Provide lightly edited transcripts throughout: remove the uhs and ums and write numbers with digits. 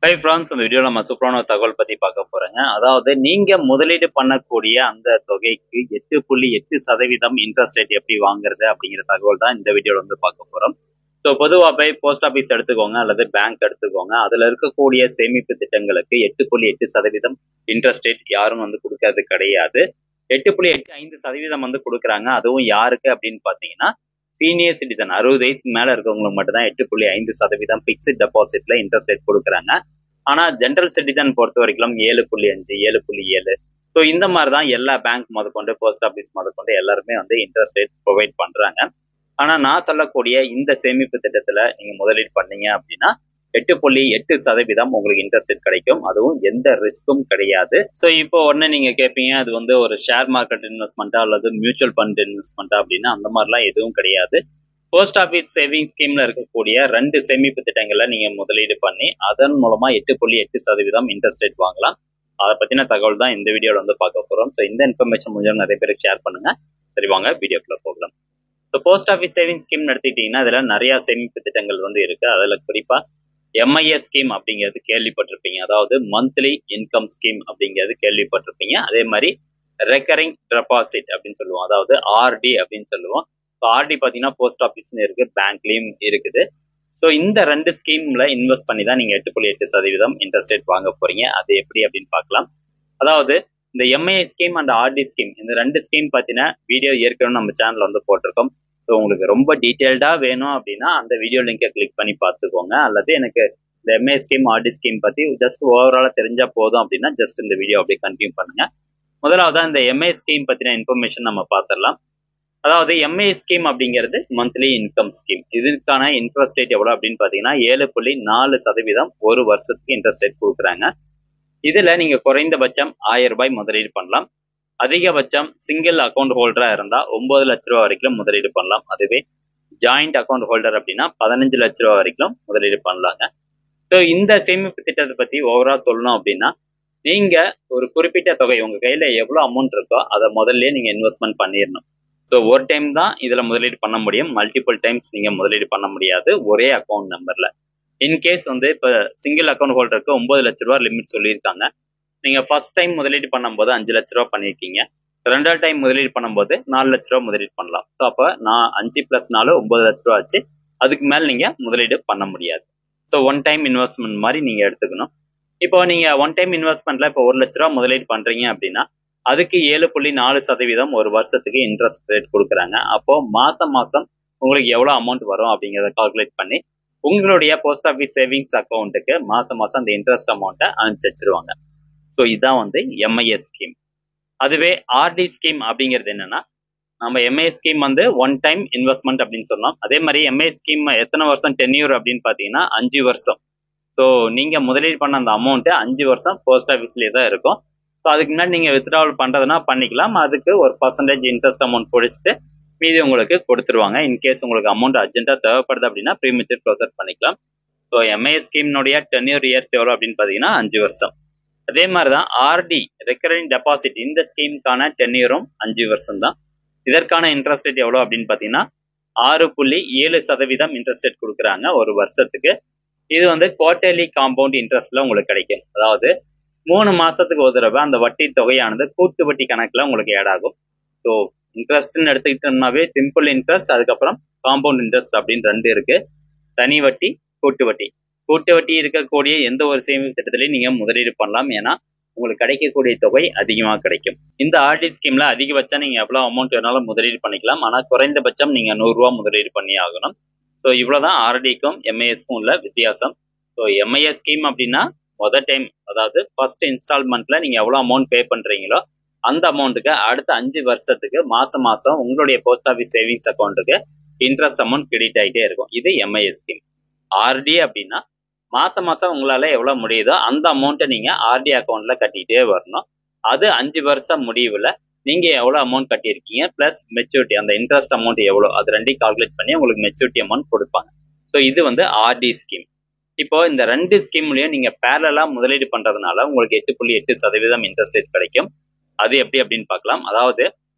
Hi friends, இந்த வீடியோவில் நம்ம சூப்பரான ஒரு தகவல் பற்றி பார்க்க போகிறோங்க. அதாவது நீங்கள் முதலீடு பண்ணக்கூடிய அந்த தொகைக்கு 8.8% இன்ட்ரெஸ்ட் ரேட் எப்படி வாங்குறது அப்படிங்கிற தகவல் தான் இந்த வீடியோவில் வந்து பார்க்க போகிறோம். ஸோ பொதுவாக போய் போஸ்ட் ஆஃபீஸ் எடுத்துக்கோங்க அல்லது பேங்க் எடுத்துக்கோங்க. அதில் இருக்கக்கூடிய சேமிப்பு திட்டங்களுக்கு 8.8% இன்ட்ரெஸ்ட் ரேட் யாரும் வந்து கொடுக்கறது கிடையாது. 8.85% வந்து கொடுக்குறாங்க. அதுவும் யாருக்கு அப்படின்னு பார்த்தீங்கன்னா சீனியர் சிட்டிசன் 60 வயசுக்கு மேல இருக்கவங்களுக்கு மட்டும் தான் 8.5% பிக்ஸ்ட் டெபாசிட்ல இன்ட்ரெஸ்ட் ரேட் கொடுக்குறாங்க. ஆனா ஜென்ரல் சிட்டிசன் பொறுத்த வரைக்கும் 7.5 7.7. ஸோ இந்த மாதிரி தான் எல்லா பேங்க் முதற்கொண்டு போஸ்ட் ஆஃபீஸ் முதற்கொண்டு எல்லாருமே வந்து இன்ட்ரெஸ்ட் ரேட் ப்ரொவைட் பண்றாங்க. ஆனா நான் சொல்லக்கூடிய இந்த சேமிப்பு திட்டத்துல நீங்க முதலீடு பண்ணீங்க அப்படின்னா 8.8% உங்களுக்கு இன்ட்ரெஸ்ட் ரேட் கிடைக்கும். அதுவும் எந்த ரிஸ்க்கும் கிடையாது. ஸோ இப்போ உடனே நீங்க கேட்பீங்க, அது வந்து ஒரு ஷேர் மார்க்கெட் இன்வெஸ்ட்மெண்ட்டா அல்லது மியூச்சுவல் ஃபண்ட் இன்வெஸ்ட்மெண்ட்டா அப்படின்னா அந்த மாதிரிலாம் எதுவும் கிடையாது. போஸ்ட் ஆஃபீஸ் சேவிங் ஸ்கீம்ல இருக்கக்கூடிய 2 சேமிப்பு திட்டங்களை நீங்க முதலீடு பண்ணி அதன் மூலமா 8.8% இன்ட்ரெஸ்ட் ரேட் வாங்கலாம். அதை பத்தின தகவல் தான் இந்த வீடியோல வந்து பார்க்க போறோம். ஸோ இந்த இன்ஃபர்மேஷன் முடிஞ்சாலும் நிறைய பேருக்கு ஷேர் பண்ணுங்க. சரி, வாங்க வீடியோக்குள்ள போகலாம். So post office saving scheme எடுத்துக்கிட்டீங்கன்னா அதுல நிறைய சேமிப்பு திட்டங்கள் வந்து இருக்கு. அதுல குறிப்பா MIS ஸ்கீம் அப்படிங்கிறது கேள்விப்பட்டிருப்பீங்க. அதாவது மந்த்லி இன்கம் ஸ்கீம் அப்படிங்கிறது கேள்விப்பட்டிருப்பீங்க. அதே மாதிரி ரெக்கரிங் டெபாசிட் அப்படின்னு சொல்லுவோம், அதாவது RD அப்படின்னு சொல்லுவோம். RD பார்த்தீங்கன்னா போஸ்ட் ஆஃபீஸ்னு இருக்கு, பேங்க்லயும் இருக்குது. ஸோ இந்த 2 ஸ்கீம்ல இன்வெஸ்ட் பண்ணி தான் நீங்க 8.8% இன்ட்ரெஸ்ட் ரேட் வாங்க போறீங்க. அது எப்படி அப்படின்னு பார்க்கலாம். அதாவது இந்த MIS scheme and RD scheme, இந்த 2 ஸ்கீம் பார்த்தீங்கன்னா வீடியோ ஏற்கனவே நம்ம சேனல்ல வந்து போட்டிருக்கோம். ஸோ உங்களுக்கு ரொம்ப டீட்டெயில்டா வேணும் அப்படின்னா அந்த வீடியோ லிங்கை கிளிக் பண்ணி பார்த்துக்கோங்க. அல்லது எனக்கு இந்த MIS ஸ்கீம் RD ஸ்கீம் பத்தி ஜஸ்ட் ஓவராலா தெரிஞ்சா போதும் அப்படின்னா ஜஸ்ட் இந்த வீடியோ அப்படியே கண்டினியூ பண்ணுங்க. முதலாவது இந்த MIS ஸ்கீம் பத்தின இன்ஃபர்மேஷன் நம்ம பார்த்துடலாம். அதாவது MIS ஸ்கீம் அப்படிங்கிறது மந்த்லி இன்கம் ஸ்கீம். இதுக்கான இன்ட்ரெஸ்ட் ரேட் எவ்வளவு அப்படின்னு பாத்தீங்கன்னா 7.4% ஒரு வருஷத்துக்கு இன்ட்ரெஸ்ட் ரேட் கொடுக்குறாங்க. இதுல நீங்க குறைந்தபட்சம் 1000 ரூபாய் முதலீடு பண்ணலாம். அதிகபட்சம் சிங்கிள் அக்கௌண்ட் ஹோல்டரா இருந்தா 9 லட்ச ரூபாய் வரைக்கும் முதலீடு பண்ணலாம். அதுவே ஜாயிண்ட் அக்கௌண்ட் ஹோல்டர் அப்படின்னா 15 லட்ச ரூபாய் வரைக்கும் முதலீடு பண்ணலாங்க. ஸோ இந்த சேமிப்பு திட்டத்தை பத்தி ஓவரா சொல்லணும் அப்படின்னா நீங்க ஒரு குறிப்பிட்ட தொகை உங்க கையில எவ்வளவு அமௌண்ட் இருக்கோ அதை முதல்ல நீங்க இன்வெஸ்ட்மெண்ட் பண்ணிடணும். ஸோ ஒரு டைம் தான் இதுல முதலீடு பண்ண முடியும். மல்டிபிள் டைம்ஸ் நீங்க முதலீடு பண்ண முடியாது ஒரே அக்கௌண்ட் நம்பர்ல. இன்கேஸ் வந்து இப்ப சிங்கிள் அக்கௌண்ட் ஹோல்டருக்கு 9 லட்ச ரூபாய் லிமிட் சொல்லியிருக்காங்க. நீங்க ஃபர்ஸ்ட் டைம் முதலீடு பண்ணும்போது 5 லட்ச ரூபாய் பண்ணிருக்கீங்க. 2வது டைம் முதலீடு பண்ணும்போது 4 லட்ச ரூபாய் முதலீடு பண்ணலாம். ஸோ அப்ப நான் 5 + 4 9 லட்ச ரூபாய் ஆச்சு. அதுக்கு மேல நீங்க முதலீடு பண்ண முடியாது. ஸோ ஒன் டைம் இன்வெஸ்ட்மெண்ட் மாதிரி நீங்க எடுத்துக்கணும். இப்போ நீங்க ஒன் டைம் இன்வெஸ்ட்மெண்ட்ல இப்போ 1 லட்ச ரூபாய் முதலீடு பண்றீங்க அப்படின்னா அதுக்கு 7.4% ஒரு வருஷத்துக்கு இன்ட்ரெஸ்ட் ரேட் கொடுக்குறாங்க. அப்போ மாசம் உங்களுக்கு எவ்வளவு அமௌண்ட் வரும் அப்படிங்கிறத கால்குலேட் பண்ணி உங்களுடைய போஸ்ட் ஆஃபீஸ் சேவிங்ஸ் அக்கௌண்ட்டுக்கு மாசம் அந்த இன்ட்ரெஸ்ட் அமௌண்ட்டை அனுப்பிச்சு வச்சிருவாங்க. ஸோ இதான் வந்து MIS ஸ்கீம். அதுவே RD ஸ்கீம் அப்படிங்கிறது என்னன்னா, நம்ம MIS ஸ்கீம் வந்து ஒன் டைம் இன்வெஸ்ட்மெண்ட் அப்படின்னு சொன்னோம். அதே மாதிரி MIS ஸ்கீம் எத்தனை வருஷம் டென்யூர் அப்படின்னு பார்த்தீங்கன்னா 5 வருஷம். ஸோ நீங்க முதலீடு பண்ண அந்த அமௌண்ட் 5 வருஷம் போஸ்ட் ஆஃபீஸ்லேயே தான் இருக்கும். ஸோ அதுக்கு முன்னாடி நீங்க வித்ட்ராவல் பண்றதுனா பண்ணிக்கலாம். அதுக்கு ஒரு பர்சன்டேஜ் இன்ட்ரெஸ்ட் அமௌண்ட் பிடிச்சிட்டு மீதி உங்களுக்கு கொடுத்துருவாங்க. இன்கேஸ் உங்களுக்கு அமௌண்ட் அர்ஜென்ட்டா தேவைப்படுது அப்படின்னா ப்ரீமெச்சூர் க்ளோசர் பண்ணிக்கலாம். ஸோ MIS ஸ்கீம்னுடைய டென்யூர் இயர்ஸ் எவ்வளோ அப்படின்னு பார்த்தீங்கன்னா 5 வருஷம். அதே மாதிரி தான் RD ரெக்கரிங் டெபாசிட், இந்த ஸ்கீமுக்கான டென்யூரும் 5 வருஷம் தான். இதற்கான இன்ட்ரெஸ்ட் ரேட் எவ்வளோ அப்படின்னு பார்த்தீங்கன்னா 6.7% இன்ட்ரெஸ்ட் ரேட் கொடுக்குறாங்க ஒரு வருஷத்துக்கு. இது வந்து குவார்டர்லி காம்பவுண்ட் இன்ட்ரெஸ்ட்ல உங்களுக்கு கிடைக்கும். அதாவது 3 மாசத்துக்கு ஒரு தடவை அந்த வட்டி தொகையானது கூட்டு வட்டி கணக்குல உங்களுக்கு ஆட் ஆகும். ஸோ இன்ட்ரெஸ்ட்னு எடுத்துக்கிட்டோம்னாவே சிம்பிள் இன்ட்ரெஸ்ட், அதுக்கப்புறம் காம்பவுண்ட் இன்ட்ரெஸ்ட் அப்படின்னு 2 இருக்கு. தனி வட்டி, கூட்டு வட்டி. கூட்டு வட்டி இருக்கக்கூடிய எந்த ஒரு சேமிப்பு திட்டத்திலையும் நீங்க முதலீடு பண்ணலாம். ஏன்னா உங்களுக்கு கிடைக்கக்கூடிய தொகை அதிகமாக கிடைக்கும். இந்த RD ஸ்கீம்ல அதிகபட்சம் நீங்க எவ்வளவு அமௌண்ட் வேணாலும் முதலீடு பண்ணிக்கலாம். ஆனா குறைந்தபட்சம் நீங்க 100 ரூபாய் முதலீடு பண்ணி ஆகணும். ஸோ இவ்வளவுதான் RDக்கும் MISக்கும் உள்ள வித்தியாசம். ஸோ MIS ஸ்கீம் அப்படின்னா டைம், அதாவது ஃபர்ஸ்ட் இன்ஸ்டால்மெண்ட்ல நீங்க எவ்வளவு அமௌண்ட் பே பண்றீங்களோ அந்த அமௌண்ட்டுக்கு அடுத்த 5 வருஷத்துக்கு மாசம் உங்களுடைய போஸ்ட் ஆஃபீஸ் சேவிங்ஸ் அக்கௌண்ட்டுக்கு இன்ட்ரெஸ்ட் அமௌண்ட் கிரெடிட் ஆகிட்டே இருக்கும். இது MIS ஸ்கீம். RD அப்படின்னா மாசம் உங்களால எவ்வளவு முடியுதோ அந்த அமௌண்ட்டை நீங்க RD அக்கௌண்ட்ல கட்டிட்டே வரணும். அது 5 வருஷம் முடிவுல நீங்க எவ்வளவு அமௌண்ட் கட்டியிருக்கீங்க பிளஸ் மெச்சூரிட்டி, அந்த இன்ட்ரெஸ்ட் அமௌண்ட் எவ்வளோ, அது 2 கால்குலேட் பண்ணி உங்களுக்கு மெச்சூரிட்டி அமௌண்ட் கொடுப்பாங்க. ஸோ இது வந்து RD ஸ்கீம். இப்போ இந்த 2 ஸ்கீம்லயும் நீங்க பேரலா முதலீடு பண்றதுனால உங்களுக்கு 8.8% இன்ட்ரெஸ்ட் ரேட் கிடைக்கும். அது எப்படி அப்படின்னு பார்க்கலாம். அதாவது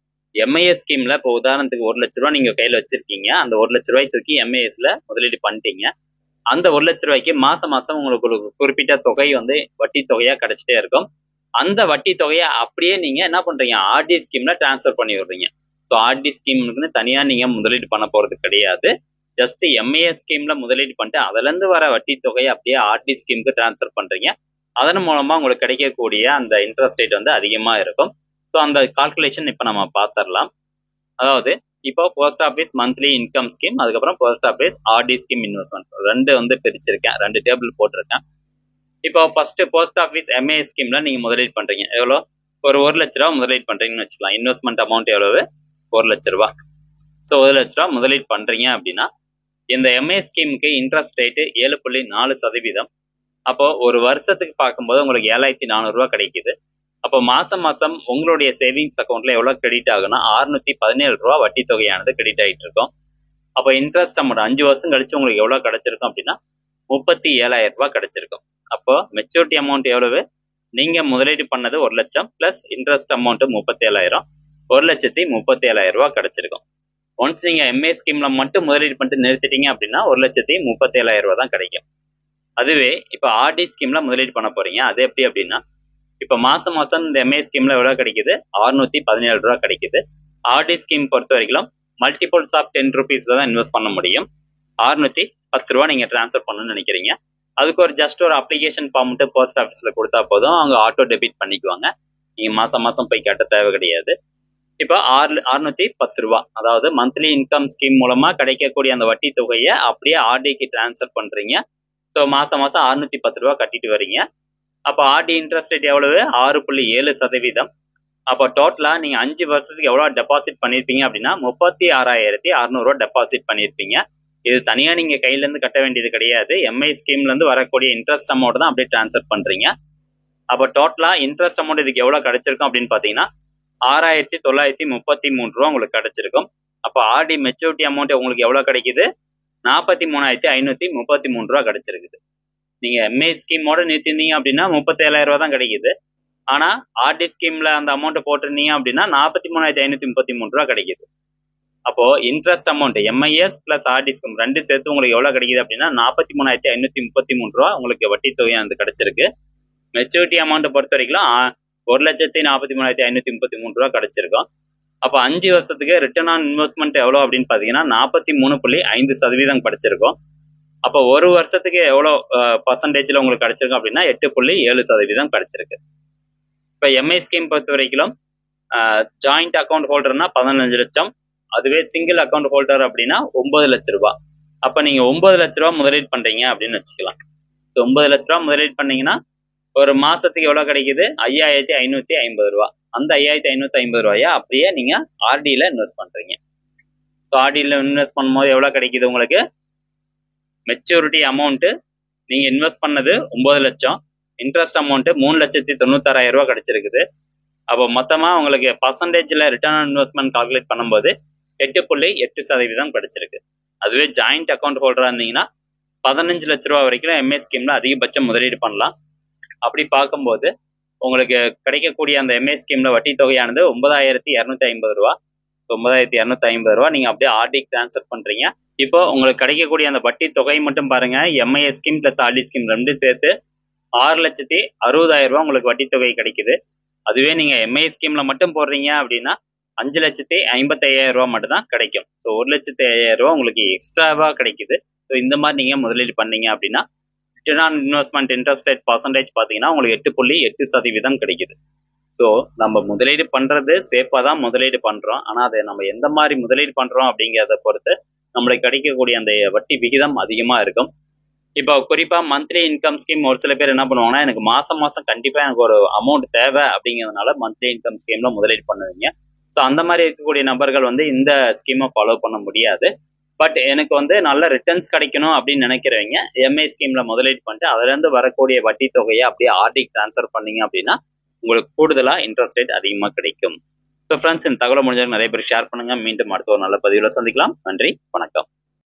MIS ஸ்கீம்ல இப்போ உதாரணத்துக்கு 1 லட்ச ரூபாய் நீங்க கையில வச்சிருக்கீங்க. அந்த 1 லட்ச ரூபாய் தூக்கி MISல முதலீடு பண்ணிட்டீங்க. அந்த 1,00,000 ரூபாய்க்கு மாசம் மாசம் உங்களுக்கு ஒரு குறிப்பிட்ட தொகை வந்து வட்டி தொகையா கிடைச்சிட்டே இருக்கும். அந்த வட்டி தொகையை அப்படியே நீங்க என்ன பண்றீங்க, ஆர்டி ஸ்கீம்ல டிரான்ஸ்ஃபர் பண்ணி விடுறீங்க. ஸோ ஆர்டி ஸ்கீம்னு தனியா நீங்க முதலீடு பண்ண போறது கிடையாது. ஜஸ்ட் எம்ஏஎஸ் ஸ்கீம்ல முதலீடு பண்ணிட்டு அதுல இருந்து வர வட்டி தொகையை அப்படியே ஆர்டி ஸ்கீமுக்கு டிரான்ஸ்ஃபர் பண்றீங்க. அதன் மூலமா உங்களுக்கு கிடைக்கக்கூடிய அந்த இன்ட்ரெஸ்ட் ரேட் வந்து அதிகமா இருக்கும். ஸோ அந்த கால்குலேஷன் இப்ப நம்ம பார்த்துடலாம். அதாவது இப்போ post office monthly income scheme, அதுக்கப்புறம் post office RD scheme investment, ரெண்டு வந்து பிரிச்சிருக்கேன், 2 டேபிள் போட்டிருக்கேன். இப்போ ஃபர்ஸ்ட் போஸ்ட் ஆஃபீஸ் எம்ஏ ஸ்கீம்ல நீங்க முதலீடு பண்றீங்க. எவ்வளோ? ஒரு 1,00,000 ரூபா முதலீடு பண்றீங்கன்னு வச்சுக்கலாம். இன்வெஸ்ட்மெண்ட் அமௌண்ட் எவ்வளவு? 1,00,000 ரூபா. ஸோ 1,00,000 ரூபா முதலீடு பண்றீங்க அப்படின்னா இந்த எம்ஏ ஸ்கீமுக்கு இன்ட்ரெஸ்ட் ரேட்டு 7.4%. அப்போ ஒரு வருஷத்துக்கு பார்க்கும்போது உங்களுக்கு 7,400 ரூபா கிடைக்குது. அப்போ மாசம் மாசம் உங்களுடைய சேவிங்ஸ் அக்கௌண்ட்ல எவ்வளவு கிரெடிட் ஆகுனா 617 ரூபா வட்டி தொகையானது கிரெடிட் ஆகிட்டு இருக்கும். அப்போ இன்ட்ரெஸ்ட் அமௌண்ட் 5 வருஷம் கழிச்சு உங்களுக்கு எவ்வளவு கிடைச்சிருக்கும் அப்படின்னா 37,000 ரூபாய் கிடைச்சிருக்கும். அப்போ மெச்சூரிட்டி அமௌண்ட் எவ்வளவு? நீங்க முதலீடு பண்ணது 1,00,000 பிளஸ் இன்ட்ரெஸ்ட் அமௌண்ட் 37,000, 1,37,000 ரூபாய் கிடைச்சிருக்கும். ஒன்ஸ் நீங்க எம்ஏ ஸ்கீம்ல மட்டும் முதலீடு பண்ணிட்டு நிறுத்திட்டீங்க அப்படின்னா 1,37,000 ரூபாய் தான் கிடைக்கும். அதுவே இப்ப ஆர்டி ஸ்கீம்ல முதலீடு பண்ண போறீங்க. அது எப்படி அப்படின்னா இப்ப மாசம் மாசம் இந்த எம்ஏ ஸ்கீம்ல எவ்வளவு கிடைக்குது? 617 ரூபாய் கிடைக்குது. ஆர்டி ஸ்கீம் பொறுத்த வரைக்கும் மல்டிபிள்ஸ் ஆஃப் 10 ருபீஸ்ல தான் இன்வெஸ்ட் பண்ண முடியும். 610 ரூபாய் நீங்க டிரான்ஸ்ஃபர் பண்ணணும்னு நினைக்கிறீங்க. அதுக்கு ஒரு ஜஸ்ட் ஒரு அப்ளிகேஷன் ஃபார்ம் மட்டும் போஸ்ட் ஆஃபீஸ்ல கொடுத்தா போதும், அவங்க ஆட்டோ டெபிட் பண்ணிக்குவாங்க. நீங்க மாசம் மாசம் போய் கட்ட தேவை கிடையாது. இப்போ 610 ரூபாய், அதாவது மந்த்லி இன்கம் ஸ்கீம் மூலமா கிடைக்கக்கூடிய அந்த வட்டி தொகையை அப்படியே ஆர்டிக்கு டிரான்ஸ்ஃபர் பண்றீங்க. ஸோ மாசம் மாசம் 610 ரூபாய் கட்டிட்டு வரீங்க. அப்போ ஆர்டி இன்ட்ரெஸ்ட் ரேட் எவ்வளவு? 6.7%. அப்போ டோட்டலா நீங்க 5 வருஷத்துக்கு எவ்வளவு டெபாசிட் பண்ணிருப்பீங்க அப்படின்னா 36,600 ரூபாய் டெபாசிட் பண்ணிருப்பீங்க. இது தனியா நீங்க கையில இருந்து கட்ட வேண்டியது கிடையாது. எம்ஐ ஸ்கீம்ல இருந்து வரக்கூடிய இன்ட்ரெஸ்ட் அமௌண்ட் தான் அப்படியே டிரான்ஸ்ஃபர் பண்றீங்க. அப்போ டோட்டலா இன்ட்ரெஸ்ட் அமௌண்ட் இதுக்கு எவ்வளவு கிடைச்சிருக்கும் அப்படின்னு பாத்தீங்கன்னா 6,933 ரூபாய் உங்களுக்கு கிடைச்சிருக்கும். அப்போ ஆர்டி மெச்சூரிட்டி அமௌண்ட் உங்களுக்கு எவ்வளவு கிடைக்குது? 43,533 ரூபாய் கிடைச்சிருக்குது. நீங்க எம்ஏ ஸ்கீமோட நிறுத்திருந்தீங்க அப்படின்னா 37,000 ரூபாய் தான் கிடைக்குது. ஆனா ஆர்டி ஸ்கீம்ல அந்த அமௌண்ட் போட்டிருந்தீங்க அப்படின்னா 43,533 ரூபாய் கிடைக்குது. அப்போ interest amount MIS plus RD scheme ரெண்டு சேர்த்து உங்களுக்கு எவ்வளவு கிடைக்குது அப்படின்னா 43,533 ரூபாய் உங்களுக்கு வட்டி தொகையானது கிடைச்சிருக்கு. மெச்சூரிட்டி அமௌண்ட் பொறுத்த வரைக்கும் 1,43,533 ரூபாய் கிடைச்சிருக்கும். அப்போ 5 வருஷத்துக்கு ரிட்டர்ன் ஆன் இன்வெஸ்ட்மெண்ட் எவ்வளவு அப்படின்னு பாத்தீங்கன்னா 43.5% கிடைச்சிருக்கும். அப்போ ஒரு வருஷத்துக்கு எவ்வளவு பர்சன்டேஜ்ல உங்களுக்கு கிடைச்சிருக்கும் அப்படின்னா 8.7% கிடைச்சிருக்கு. இப்போ எம்ஐ ஸ்கீம் பொறுத்த வரைக்கும் ஜாயிண்ட் அக்கௌண்ட் ஹோல்டர்னா 15 லட்சம், அதுவே சிங்கிள் அக்கௌண்ட் ஹோல்டர் அப்படின்னா 9 லட்சம் ரூபாய். அப்ப நீங்க 9 லட்ச ரூபாய் முதலீடு பண்றீங்க அப்படின்னு வச்சுக்கலாம். 9 லட்ச ரூபாய் முதலீடு பண்ணீங்கன்னா ஒரு மாசத்துக்கு எவ்வளவு கிடைக்குது? 5,550 ரூபாய். அந்த 5,550 ரூபாயை அப்படியே நீங்க ஆர்டியில இன்வெஸ்ட் பண்றீங்க. ஆர்டியில இன்வெஸ்ட் பண்ணும்போது எவ்வளவு கிடைக்குது உங்களுக்கு? மெச்சூரிட்டி அமௌண்ட் நீங்க இன்வெஸ்ட் பண்ணது 9 லட்சம், இன்ட்ரெஸ்ட் அமௌண்ட் 3,96,000 ரூபாய் கிடைச்சிருக்குது. அப்போ மொத்தமா உங்களுக்கு பர்சன்டேஜ்ல ரிட்டர்ன் ஆன் இன்வெஸ்ட்மெண்ட் கால்குலேட் பண்ணும்போது 8.8% கிடைச்சிருக்கு. அதுவே ஜாயிண்ட் அக்கௌண்ட் ஹோல்டரா இருந்தீங்கன்னா 15 லட்ச ரூபாய் வரைக்கும் எம்ஏ ஸ்கீம்ல அதிகபட்சம் முதலீடு பண்ணலாம். அப்படி பார்க்கும்போது உங்களுக்கு கிடைக்கக்கூடிய அந்த எம்ஏ ஸ்கீம்ல வட்டி தொகையானது 9,250 ரூபாய். 9,250 ரூபாய் நீங்க அப்படியே ஆர்டிக்கு டிரான்ஸ்ஃபர் பண்றீங்க. இப்போ உங்களுக்கு கிடைக்கக்கூடிய அந்த வட்டி தொகை மட்டும் பாருங்க, MI scheme plus RD scheme ரெண்டு சேர்த்து 6,60,000 ரூபாய் உங்களுக்கு வட்டி தொகை கிடைக்குது. அதுவே நீங்க எம்ஐ ஸ்கீம்ல மட்டும் போடுறீங்க அப்படின்னா 5,55,000 ரூபாய் மட்டும் தான் கிடைக்கும். ஸோ 1,05,000 ரூபாய் உங்களுக்கு எக்ஸ்ட்ராவா கிடைக்குது. ஸோ இந்த மாதிரி நீங்க முதலீடு பண்ணீங்க அப்படின்னா return on investment interest rate percentage பார்த்தீங்கன்னா உங்களுக்கு 8.8% கிடைக்குது. ஸோ நம்ம முதலீடு பண்றது சேஃபா தான் முதலீடு பண்றோம். ஆனா அதை நம்ம எந்த மாதிரி முதலீடு பண்றோம் அப்படிங்கிறத பொறுத்து நம்மளுக்கு கிடைக்கக்கூடிய அந்த வட்டி விகிதம் அதிகமா இருக்கும். இப்போ குறிப்பா மந்த்லி இன்கம் ஸ்கீம் ஒரு சில பேர் என்ன பண்ணுவாங்கன்னா, எனக்கு மாசம் மாசம் கண்டிப்பா எனக்கு ஒரு அமௌண்ட் தேவை அப்படிங்கிறதுனால மந்த்லி இன்கம் ஸ்கீம்ல முதலீடு பண்ணுவீங்க. ஸோ அந்த மாதிரி இருக்கக்கூடிய நபர்கள் வந்து இந்த ஸ்கீமை ஃபாலோ பண்ண முடியாது. பட் எனக்கு வந்து நல்ல ரிட்டர்ன்ஸ் கிடைக்கணும் அப்படின்னு நினைக்கிறவங்க எம்ஐ ஸ்கீம்ல முதலீடு பண்ணிட்டு அதுல இருந்து வரக்கூடிய வட்டி தொகையை அப்படியே ஆர்டிக்கு டிரான்ஸ்ஃபர் பண்ணீங்க அப்படின்னா உங்களுக்கு கூடுதலா இன்ட்ரெஸ்ட் ரேட் அதிகமா கிடைக்கும். ஸோ ஃப்ரெண்ட்ஸ், இந்த தகவலை முடிஞ்சவங்க நிறைய பேர் ஷேர் பண்ணுங்க. மீண்டும் அடுத்த ஒரு நல்ல பதிவுல சந்திக்கலாம். நன்றி, வணக்கம்.